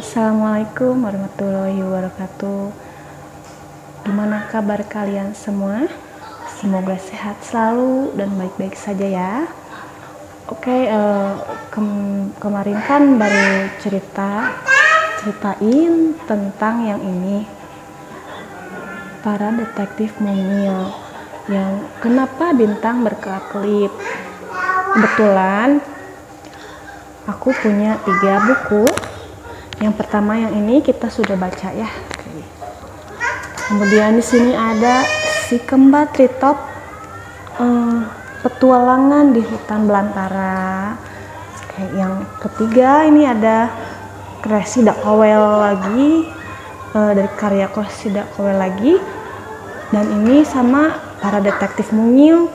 Assalamualaikum warahmatullahi wabarakatuh. Gimana kabar kalian semua? Semoga sehat selalu dan baik-baik saja ya. Oke, kemarin kan baru ceritain tentang yang ini, para detektif mungil, yang kenapa bintang berkelap-kelip. Kebetulan aku punya 3 buku. Yang pertama yang ini kita sudah baca ya. Kemudian di sini ada si kembar Treetop, petualangan di hutan belantara. Yang ketiga ini ada Cressida Cowell lagi, dari karya Cressida Cowell lagi. Dan ini sama para detektif mungil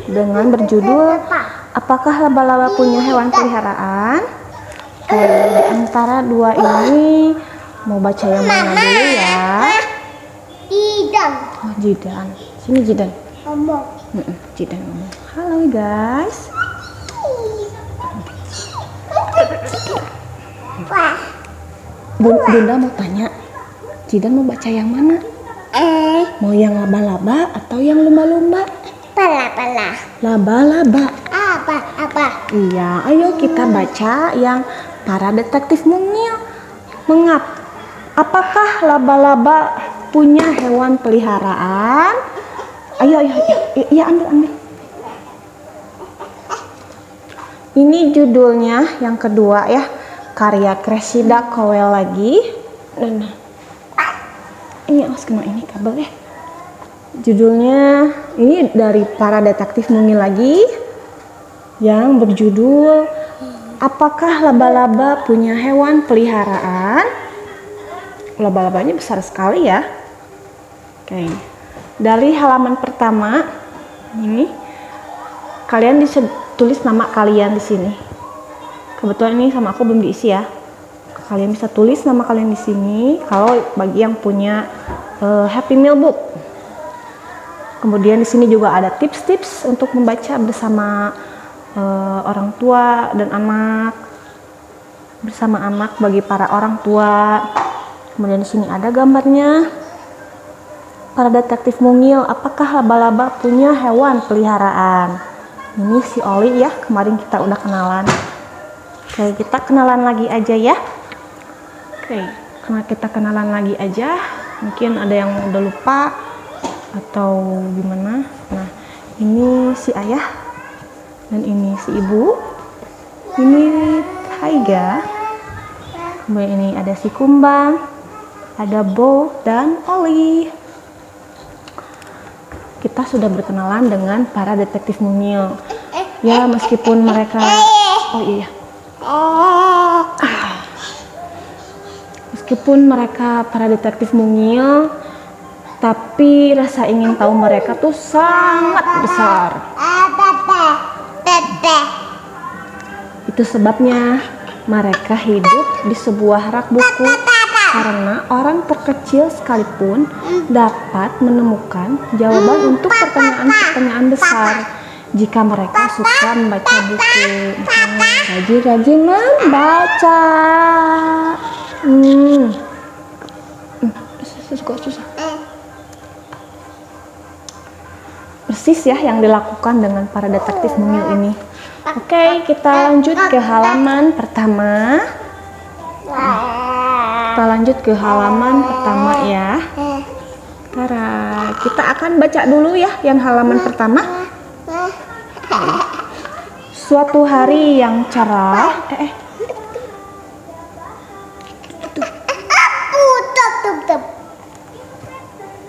dengan berjudul Apakah Laba-Laba Punya Hewan Peliharaan? Di antara dua ini mau baca yang mana dulu ya? Jidan. Oh, Jidan. Sini Jidan. Ngomong. Jidan ngomong. Halo guys. Wah. Bunda mau tanya, Jidan mau baca yang mana? Mau yang laba-laba atau yang lumba-lumba? Pala. Laba-laba. Apa? Iya, ayo kita baca yang para detektif mungil. Apakah laba-laba punya hewan peliharaan? Ayo, ya ambil. Ini judulnya yang kedua ya, karya Cressida Cowell lagi. Nah, ini awas kena ini kabel ya. Judulnya ini dari para detektif mungil lagi, yang berjudul Apakah Laba-Laba Punya Hewan Peliharaan? Laba-labanya besar sekali ya. Oke. Dari halaman pertama ini kalian bisa tulis nama kalian di sini. Kebetulan ini sama aku belum diisi ya. Kalian bisa tulis nama kalian di sini kalau bagi yang punya Happy Meal Book. Kemudian di sini juga ada tips-tips untuk membaca bersama orang tua dan anak, bersama anak bagi para orang tua. Kemudian di sini ada gambarnya. Para detektif mungil, apakah laba-laba punya hewan peliharaan? Ini si Oli ya, kemarin kita udah kenalan. Oke, kita kenalan lagi aja ya. Oke, karena kita kenalan lagi aja, mungkin ada yang udah lupa atau gimana. Nah, ini si ayah dan ini si ibu. Ini Taiga. Kemudian ini ada si Kumbang, ada Bo dan Oli. Kita sudah berkenalan dengan para detektif mungil. Ya, meskipun mereka meskipun mereka para detektif mungil, tapi rasa ingin tahu mereka tuh sangat besar. Itu sebabnya mereka hidup di sebuah rak buku, karena orang terkecil sekalipun dapat menemukan jawaban untuk pertanyaan-pertanyaan besar jika mereka suka membaca buku. Rajin membaca. Susah. Persis ya yang dilakukan dengan para detektif mungil ini. Oke, kita lanjut ke halaman pertama. Ya. Tara, kita akan baca dulu ya yang halaman pertama. Suatu hari yang cerah.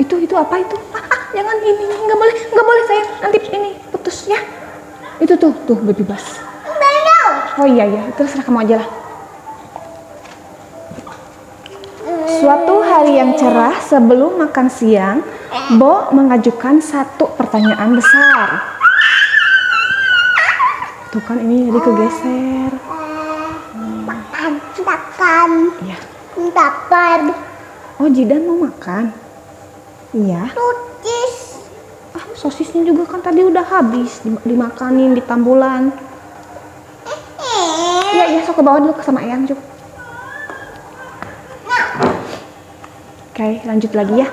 Itu apa itu? Jangan ini, nggak boleh sayang, nanti ini putus ya. Itu tuh baby bus. Oh iya, terserah kamu aja lah. Suatu hari yang cerah sebelum makan siang, Bo mengajukan satu pertanyaan besar. Tuh kan ini jadi kegeser. Makan. Iya. Dapat. Oh, Jidan mau makan? Iya. Sosis. Sosisnya juga kan tadi udah habis dimakanin di tambulan. Iya, sok ke bawah dulu sama Eyang, Cuk. Oke, lanjut lagi ya.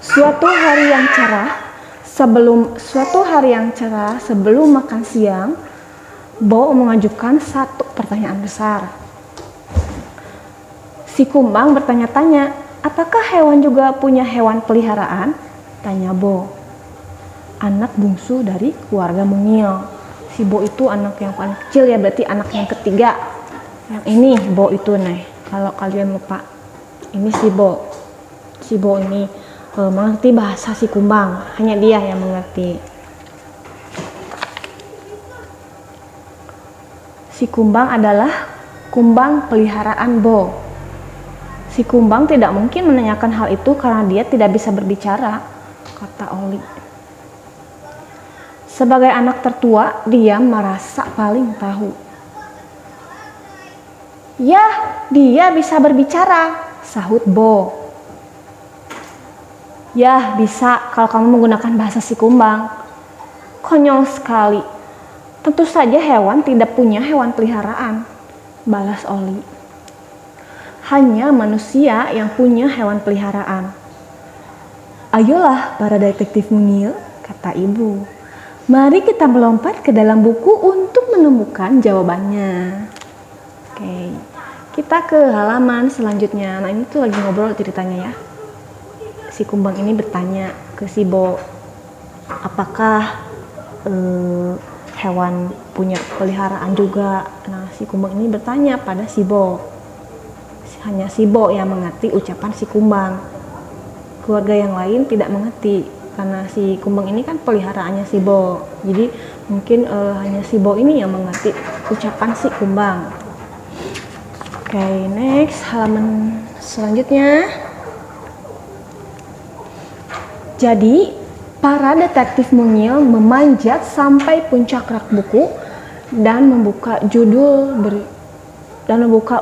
Suatu hari yang cerah sebelum makan siang, Bo mengajukan satu pertanyaan besar. Si kumbang bertanya-tanya, apakah hewan juga punya hewan peliharaan? Tanya Bo, anak bungsu dari keluarga mungil. Si Bo itu anak yang paling kecil ya, berarti anak yang ketiga. Yang ini Bo itu nih, kalau kalian lupa. Ini si Bo. Si Bo ini mengerti bahasa si kumbang, hanya dia yang mengerti. Si kumbang adalah kumbang peliharaan Bo. Si kumbang tidak mungkin menanyakan hal itu karena dia tidak bisa berbicara, kata Oli. Sebagai anak tertua, dia merasa paling tahu. Ya, dia bisa berbicara, sahut Bo. Ya, bisa kalau kamu menggunakan bahasa si kumbang. Konyol sekali. Tentu saja hewan tidak punya hewan peliharaan, balas Oli. Hanya manusia yang punya hewan peliharaan. Ayolah para detektif mungil, kata ibu. Mari kita melompat ke dalam buku untuk menemukan jawabannya. Oke, kita ke halaman selanjutnya. Nah, ini tuh lagi ngobrol ceritanya ya. Si kumbang ini bertanya ke si Bo, apakah hewan punya peliharaan juga? Nah, si kumbang ini bertanya pada si Bo. Hanya si Bo yang mengerti ucapan si kumbang. Keluarga yang lain tidak mengerti karena si kumbang ini kan peliharaannya si Bo. Jadi mungkin hanya si Bo ini yang mengerti ucapan si kumbang. Oke, next halaman selanjutnya. Jadi, para detektif mungil memanjat sampai puncak rak buku dan membuka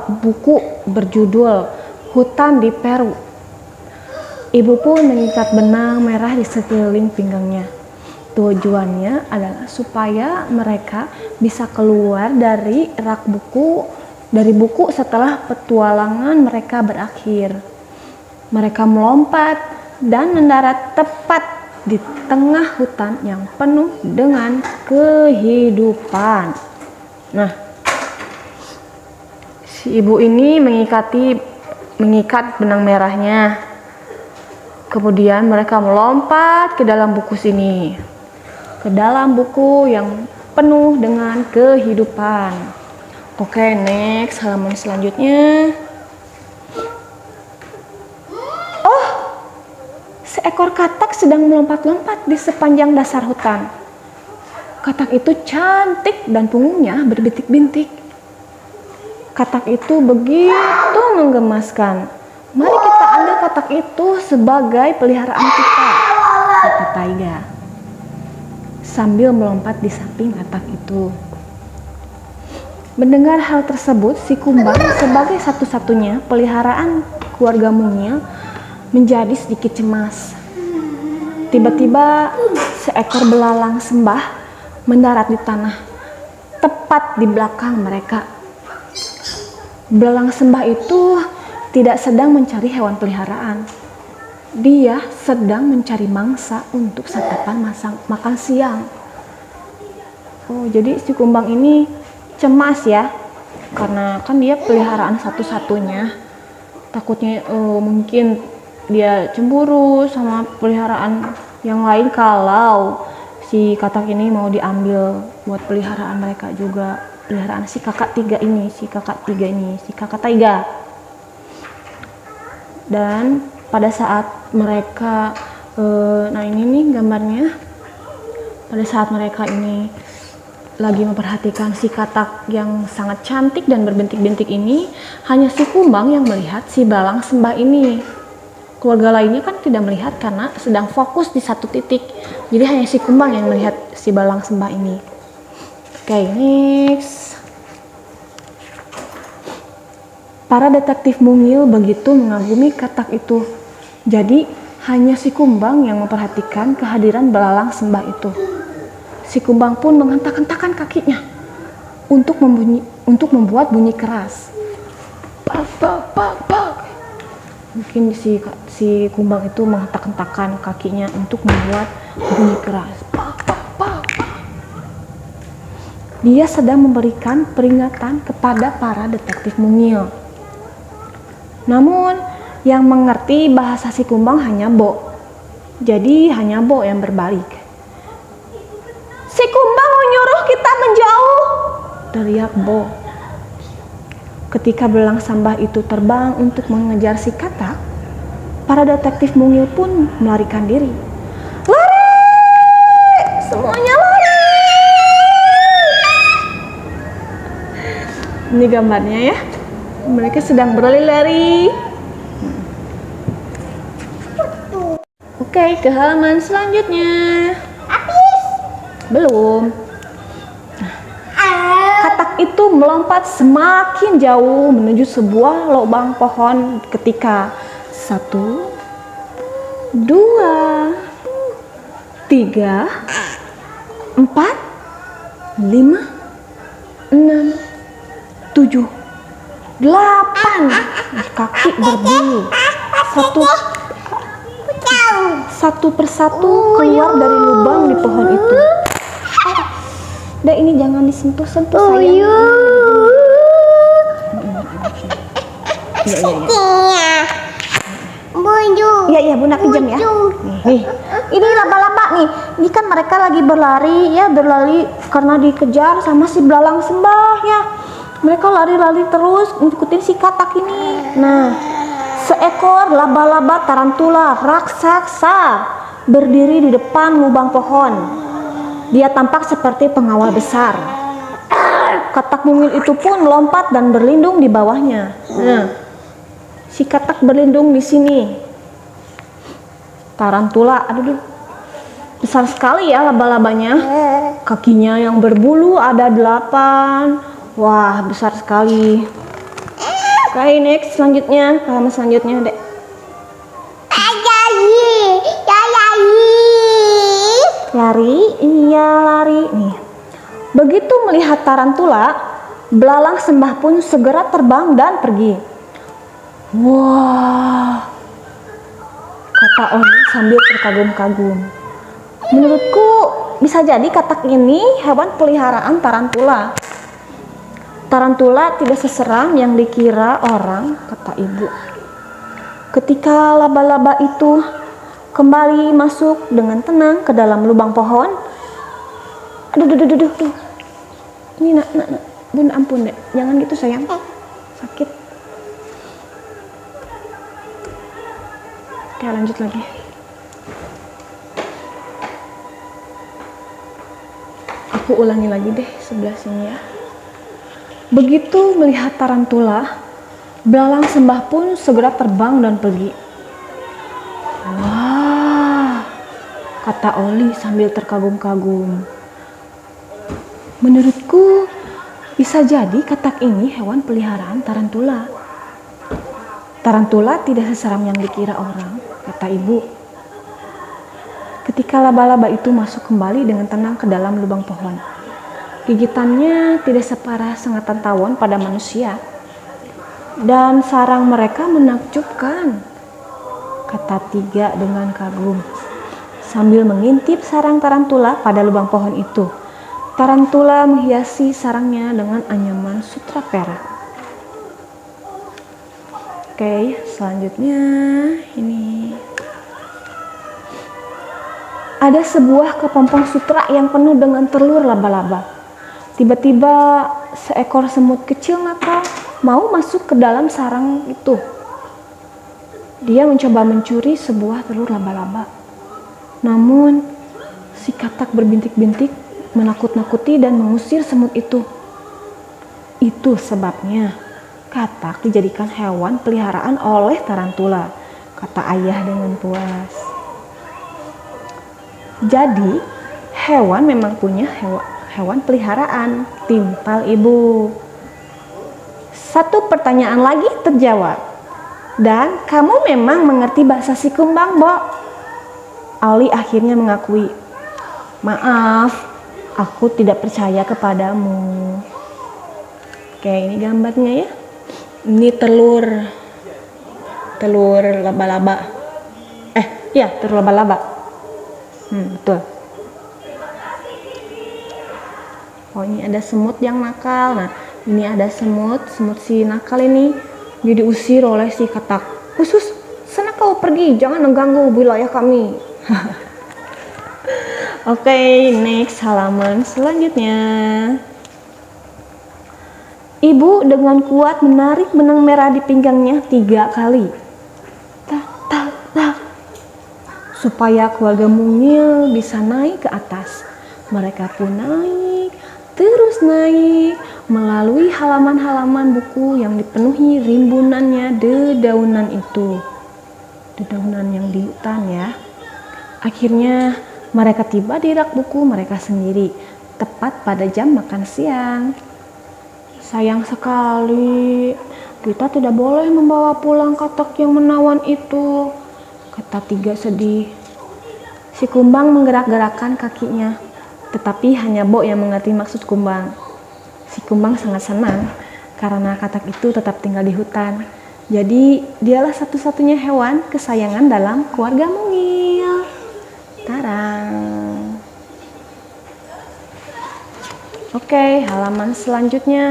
buku berjudul Hutan di Peru. Ibu pun mengikat benang merah di sekeliling pinggangnya. Tujuannya adalah supaya mereka bisa keluar dari rak buku setelah petualangan mereka berakhir. Mereka melompat dan mendarat tepat di tengah hutan yang penuh dengan kehidupan. Nah, si ibu ini mengikat benang merahnya. Kemudian mereka melompat ke dalam buku sini. Ke dalam buku yang penuh dengan kehidupan. Oke, next halaman selanjutnya. Seekor katak sedang melompat-lompat di sepanjang dasar hutan. Katak itu cantik dan punggungnya berbintik-bintik. Katak itu begitu menggemaskan. Mari kita ambil katak itu sebagai peliharaan kita, kata Taiga. Sambil melompat di samping katak itu. Mendengar hal tersebut, si kumbang sebagai satu-satunya peliharaan keluarga mungil menjadi sedikit cemas. Tiba-tiba seekor belalang sembah mendarat di tanah tepat di belakang mereka. Belalang sembah itu tidak sedang mencari hewan peliharaan. Dia sedang mencari mangsa untuk santapan makan siang. Oh, jadi si kumbang ini cemas ya, karena kan dia peliharaan satu-satunya. Takutnya mungkin dia cemburu sama peliharaan yang lain kalau si katak ini mau diambil buat peliharaan mereka juga, peliharaan si kakak Taiga ini. Dan pada saat mereka nah ini nih gambarnya, pada saat mereka ini lagi memperhatikan si katak yang sangat cantik dan berbintik-bintik ini, hanya si kumbang yang melihat si belalang sembah ini. Keluarga lainnya kan tidak melihat karena sedang fokus di satu titik. Jadi hanya si kumbang yang melihat si belalang sembah ini. Oke, next. Para detektif mungil begitu mengagumi katak itu. Jadi hanya si kumbang yang memperhatikan kehadiran belalang sembah itu. Si kumbang pun menghentak-hentakan kakinya untuk membuat bunyi keras. Pak. Mungkin si si kumbang itu menghentak-hentakan kakinya untuk membuat bunyi keras. Dia sedang memberikan peringatan kepada para detektif mungil. Namun yang mengerti bahasa si kumbang hanya Bo. Jadi hanya Bo yang berbalik. Si kumbang menyuruh kita menjauh, teriak Bo. Ketika belang sambah itu terbang untuk mengejar si katak, para detektif mungil pun melarikan diri. Lari! Semuanya lari! Ini gambarnya ya. Mereka sedang berlari-lari. Oke, ke halaman selanjutnya. Habis. Belum. Katak itu melompat semakin jauh menuju sebuah lubang pohon ketika 1, 2, 3, 4, 5, 6, 7, 8 kaki berbulu. Satu persatu keluar dari lubang di pohon itu. Udah, ini jangan disentuh-sentuh sayang. Iya Bunda pinjam ya. Nih, ini laba-laba nih. Ini kan mereka lagi berlari karena dikejar sama si belalang sembah ya. Mereka lari-lari terus ngikutin si katak ini. Nah, seekor laba-laba tarantula raksasa berdiri di depan lubang pohon. Dia tampak seperti pengawal besar. Katak mungil itu pun melompat dan berlindung di bawahnya. Nah, si katak berlindung di sini. Tarantula, aduh, besar sekali ya laba-labanya. Kakinya yang berbulu ada 8. Wah, besar sekali. Oke, next selanjutnya, halaman selanjutnya, Dek. Lari, iya lari. Nih. Begitu melihat tarantula, belalang sembah pun segera terbang dan pergi. Wah, kata Oni sambil terkagum-kagum. Menurutku bisa jadi katak ini hewan peliharaan tarantula. Tarantula tidak seseram yang dikira orang, kata ibu. Ketika laba-laba itu kembali masuk dengan tenang ke dalam lubang pohon. Aduh. Ini nak. Bunda ampun Dek, jangan gitu sayang. Sakit. Oke, lanjut lagi. Aku ulangi lagi deh sebelah sini ya. Begitu melihat tarantula, belalang sembah pun segera terbang dan pergi. Wah, kata Oli sambil terkagum-kagum. Menurutku bisa jadi katak ini hewan peliharaan tarantula. Tarantula tidak seseram yang dikira orang, kata ibu. Ketika laba-laba itu masuk kembali dengan tenang ke dalam lubang pohon. Gigitannya tidak separah sengatan tawon pada manusia. Dan sarang mereka menakjubkan, kata Tiga dengan kagum. Sambil mengintip sarang tarantula pada lubang pohon itu. Tarantula menghiasi sarangnya dengan anyaman sutra perak. Oke, selanjutnya ini. Ada sebuah kepompong sutra yang penuh dengan telur laba-laba. Tiba-tiba seekor semut kecil nakal mau masuk ke dalam sarang itu. Dia mencoba mencuri sebuah telur laba-laba. Namun si katak berbintik-bintik menakut-nakuti dan mengusir semut itu. Itu sebabnya katak dijadikan hewan peliharaan oleh tarantula, kata ayah dengan puas. Jadi hewan memang punya hewan peliharaan, timpal ibu. Satu pertanyaan lagi terjawab. Dan kamu memang mengerti bahasa si kumbang, Bo. Ali akhirnya mengakui. Maaf, aku tidak percaya kepadamu. Oke, ini gambarnya ya. Ini telur laba-laba. Iya, telur laba-laba. Betul. Oh, ini ada semut yang nakal. Nah, ini ada semut si nakal ini. Dia diusir oleh si katak. Khusus, sana kau pergi, jangan mengganggu wilayah kami. Oke, next halaman selanjutnya. Ibu dengan kuat menarik benang merah di pinggangnya 3 kali. Tak, tak, tak. Supaya keluarga mungil bisa naik ke atas. Mereka pun naik, terus naik, melalui halaman-halaman buku yang dipenuhi rimbunannya dedaunan itu. Dedaunan yang di hutan ya. Akhirnya mereka tiba di rak buku mereka sendiri, tepat pada jam makan siang. Sayang sekali, kita tidak boleh membawa pulang katak yang menawan itu, kata Tiga sedih. Si Kumbang menggerak-gerakkan kakinya, tetapi hanya Bo yang mengerti maksud Kumbang. Si Kumbang sangat senang karena katak itu tetap tinggal di hutan. Jadi dialah satu-satunya hewan kesayangan dalam keluarga mungil. Tarang. Oke, halaman selanjutnya.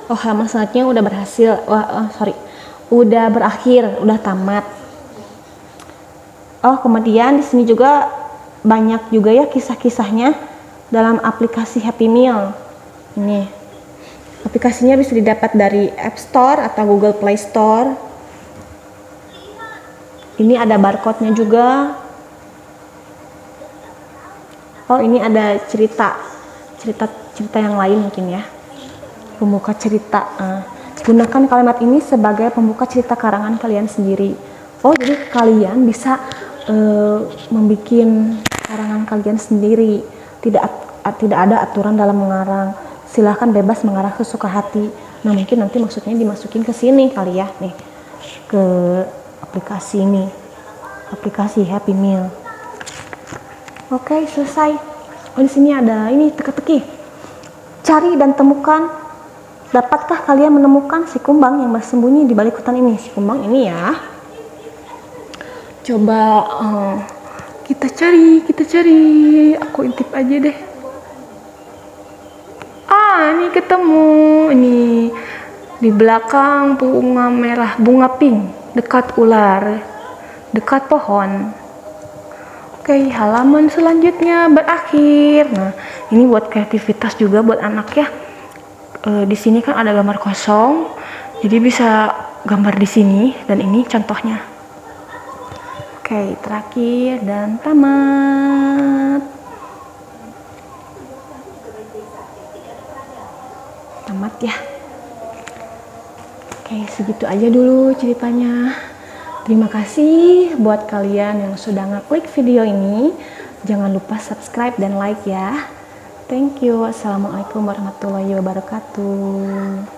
Oh, halaman selanjutnya udah berhasil. Udah berakhir, udah tamat. Oh, kemudian di sini juga banyak juga ya kisah-kisahnya dalam aplikasi Happy Meal. Ini aplikasinya bisa didapat dari App Store atau Google Play Store. Ini ada barcode-nya juga. Oh, ini ada cerita yang lain mungkin ya. Pembuka cerita. Gunakan kalimat ini sebagai pembuka cerita karangan kalian sendiri. Oh, jadi kalian bisa membuat karangan kalian sendiri. Tidak ada aturan dalam mengarang. Silahkan bebas mengarang sesuka hati. Nah, mungkin nanti maksudnya dimasukin ke sini kali ya, nih ke aplikasi ini, aplikasi Happy Meal. Oke, selesai. Oh, di sini ada ini teka-teki. Cari dan temukan. Dapatkah kalian menemukan si Kumbang yang bersembunyi di balik hutan ini? Si Kumbang ini ya. Coba kita cari. Aku intip aja deh. Ini ketemu. Ini di belakang bunga pink, dekat ular, dekat pohon. Oke, halaman selanjutnya berakhir. Nah, ini buat kreativitas juga buat anak ya. Di sini kan ada gambar kosong, jadi bisa gambar di sini dan ini contohnya. Oke, terakhir dan tamat. Tamat ya. Oke, segitu aja dulu ceritanya. Terima kasih buat kalian yang sudah ngeklik video ini. Jangan lupa subscribe dan like ya. Thank you. Assalamualaikum warahmatullahi wabarakatuh.